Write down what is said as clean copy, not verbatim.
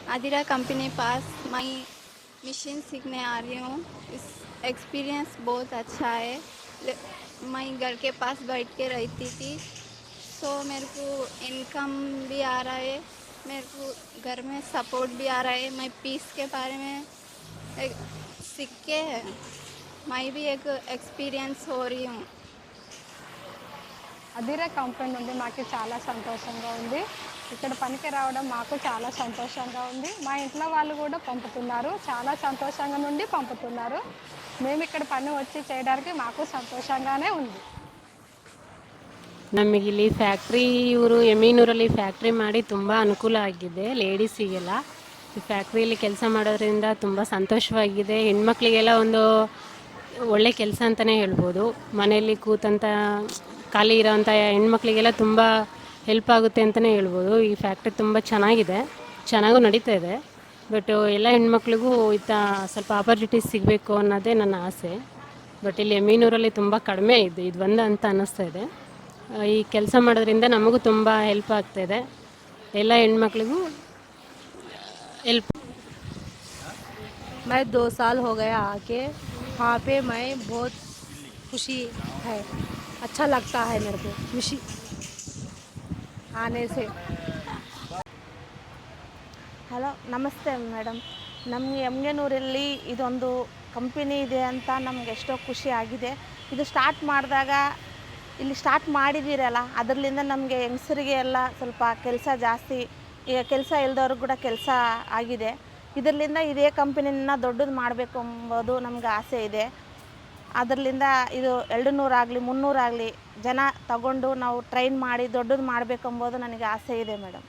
Adira company पास मैं machine सीखने आ रही हूँ। इस एक्सपीरियंस बहुत अच्छा है। मैं घर के पास बैठ के रहती थी, सो मेरे को इनकम भी आ रहा है, मेरे को घर में सपोर्ट भी आ रहा है। मैं पीस के बारे में एक, सीख के मैं भी एक एक्सपीरियंस हो रही हूँ। అదిరా కంపెనీ నుండి మాకు చాలా సంతోషంగా ఉంది. ఇక్కడ పనికి రావడం మాకు చాలా సంతోషంగా ఉంది. మా ఇంట్లో వాళ్ళు కూడా పంపుతున్నారు. చాలా సంతోషంగా నుండి పంపుతున్నారు. మేము ఇక్కడ పని వచ్చి చేయడానికి మాకు సంతోషంగానే ఉంది. ನಮಗಿಲ್ಲಿ ಫ್ಯಾಕ್ಟ್ರಿ ಇವರು ಎಮೀನೂರಲ್ಲಿ ಫ್ಯಾಕ್ಟ್ರಿ ಮಾಡಿ ತುಂಬ ಅನುಕೂಲ ಆಗಿದೆ ಲೇಡೀಸಿಗೆಲ್ಲ. ಈ ಫ್ಯಾಕ್ಟ್ರಿಯಲ್ಲಿ ಕೆಲಸ ಮಾಡೋದ್ರಿಂದ ತುಂಬ ಸಂತೋಷವಾಗಿದೆ. ಹೆಣ್ಮಕ್ಳಿಗೆಲ್ಲ ಒಂದು ಒಳ್ಳೆ ಕೆಲಸ ಅಂತಲೇ ಹೇಳ್ಬೋದು. ಮನೆಯಲ್ಲಿ ಕೂತಂಥ ಖಾಲಿ ಇರೋವಂಥ ಹೆಣ್ಮಕ್ಳಿಗೆಲ್ಲ ತುಂಬ ಹೆಲ್ಪ್ ಆಗುತ್ತೆ ಅಂತಲೇ ಹೇಳ್ಬೋದು. ಈ ಫ್ಯಾಕ್ಟ್ರಿ ತುಂಬ ಚೆನ್ನಾಗಿದೆ, ಚೆನ್ನಾಗೂ ನಡೀತಾ ಇದೆ. ಬಟ್ ಎಲ್ಲ ಹೆಣ್ಮಕ್ಳಿಗೂ ಸ್ವಲ್ಪ ಆಪರ್ಚುನಿಟೀಸ್ ಸಿಗಬೇಕು ಅನ್ನೋದೇ ನನ್ನ ಆಸೆ. ಬಟ್ ಇಲ್ಲಿ ಎಮೀನೂರಲ್ಲಿ ತುಂಬ ಕಡಿಮೆ ಇದೆ, ಇದು ಒಂದು ಅಂತ ಅನ್ನಿಸ್ತಾ ಇದೆ. ಈ ಕೆಲಸ ಮಾಡೋದ್ರಿಂದ ನಮಗೂ ತುಂಬ ಹೆಲ್ಪ್ ಆಗ್ತಾಯಿದೆ, ಎಲ್ಲ ಹೆಣ್ಮಕ್ಳಿಗೂ ಹೆಲ್ಪ್. मैं 2 साल हो गया आके वहाँ पे। मैं बहुत खुशी है, अच्छा लगता है मेरे को खुशी आने से। ಹಲೋ, ನಮಸ್ತೆ ಮೇಡಮ್. ನಮಗೆ ಎಮ್ಗೆನೂರಲ್ಲಿ ಇದೊಂದು ಕಂಪನಿ ಇದೆ ಅಂತ ನಮ್ಗೆ ಎಷ್ಟೋ ಖುಷಿ ಆಗಿದೆ. ಇದು ಸ್ಟಾರ್ಟ್ ಮಾಡಿದಾಗ ಇಲ್ಲಿ ಸ್ಟಾರ್ಟ್ ಮಾಡಿದ್ದೀರಲ್ಲ, ಅದರಿಂದ ನಮಗೆ ಹೆಂಗಸರಿಗೆ ಎಲ್ಲ ಸ್ವಲ್ಪ ಕೆಲಸ ಜಾಸ್ತಿ, ಈಗ ಕೆಲಸ ಇಲ್ದವ್ರಿಗೆ ಕೂಡ ಕೆಲಸ ಆಗಿದೆ. ಇದರಿಂದ ಇದೇ ಕಂಪನಿನ ದೊಡ್ಡದು ಮಾಡಬೇಕು ಎಂಬುದು ನಮ್ಗೆ ಆಸೆ ಇದೆ. ಅದರಿಂದ ಇದು 200 ಆಗಲಿ 300 ಆಗಲಿ ಜನ ತಗೊಂಡು ನಾವು ಟ್ರೈನ್ ಮಾಡಿ ದೊಡ್ಡದು ಮಾಡಬೇಕೆಂಬುದು ನನಗೆ ಆಸೆ ಇದೆ ಮೇಡಮ್.